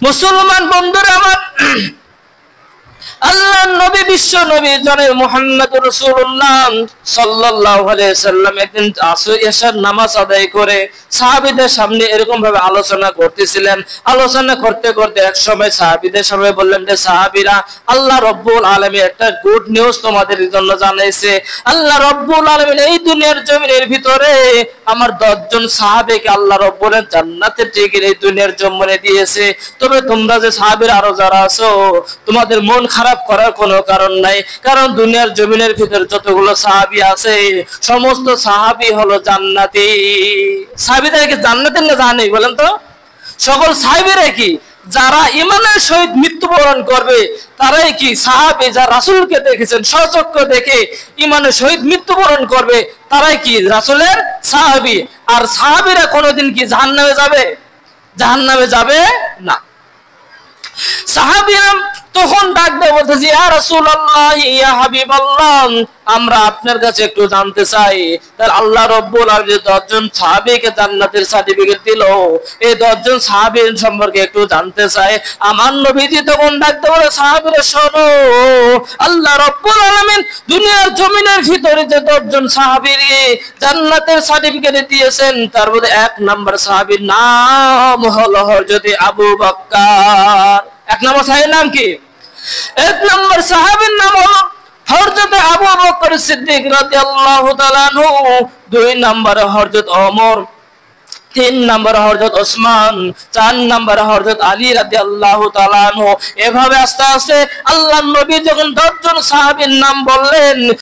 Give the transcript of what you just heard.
মুসলমান বন্ধুরা আমার, আল্লাহর নবী বিশ্ব নবী জনাব মুহাম্মদুর রাসূলুল্লাহ সাল্লাল্লাহু আলাইহি সাল্লাম একদিন আসর এশার নামাজ আদায় করে সাহাবীদের সামনে এরকম ভাবে আলোচনা করতেছিলেন। আলোচনা করতে করতে এক সময় সাহাবীদের সামনে বললেন যে সাহাবীরা, আল্লাহ রাব্বুল আলামিন একটা গুড নিউজ তোমাদের জন্য জানাইছে। আল্লাহ রাব্বুল আলামিন এই দুনিয়ার জমিনের ভিতরে আমার 10 জন সাহাবীকে আল্লাহ রাব্বুল জান্নাতের টিকিট এই দুনিয়ার জমিনে দিয়েছে। তবে তোমরা যে সাহাবীরা আরো যারা আছো, তোমাদের মন খারাপ করার কোনো কারণ নাই, কারণ দুনিয়ার জমিনের ভিতরে যতগুলো সাহাবী আছে সমস্ত সাহাবী হলো জান্নাতি। সাহাবীরা কি জান্নাতে না জানে বলেন তো? সকল সাহাবীরা কি যারা ঈমানের সহিত মৃত্যুবরণ করবে তারাই কি সাহাবী, যারা রাসূলকে দেখেছেন স্বচক্ষে দেখে ঈমানের সহিত মৃত্যুবরণ করবে তারাই কি রাসূলের সাহাবী। আর সাহাবীরা কোনোদিন কি জাহান্নামে যাবে? জাহান্নামে যাবে না। সাহাবীরা তখন ডাক দিয়ে বলতেছে, ইয়া রাসূলুল্লাহ, ইয়া হাবিবাল্লাহ, আমরা আপনার কাছে একটু জানতে চাই, তার আল্লাহ রাব্বুল আলামিন 10 জন সাহাবীকে জান্নাতের সার্টিফিকেট দিল, এই 10 জন সাহাবীর সম্পর্কে একটু জানতে চাই। আমার নবীজি তখন ডাক দিয়ে বলে, সাহাবীরা শোনো, আল্লাহ রাব্বুল আলামিন দুনিয়ার জমিনের ভিতরে যে 10 জন সাহাবীকে জান্নাতের সার্টিফিকেট দিয়েছেন তার মধ্যে 1 নাম্বার সাহাবীর নাম হলো হযরত আবু বকর। 1 নম্বর সাহাবীর নাম কি? 1 নম্বর সাহাবীর নাম হলো হযরত আবু বকর সিদ্দিক রাদিয়াল্লাহু তাআলা আনহু, 2 নম্বরে হযরত ওমর, 3 নম্বরে হযরত ওসমান, 4 নম্বরে হযরত আলী রাদিয়াল্লাহু তাআলা আনহু। এভাবে আস্তে আস্তে আল্লাহর নবী যখন 10 জন সাহাবীর নাম বললেন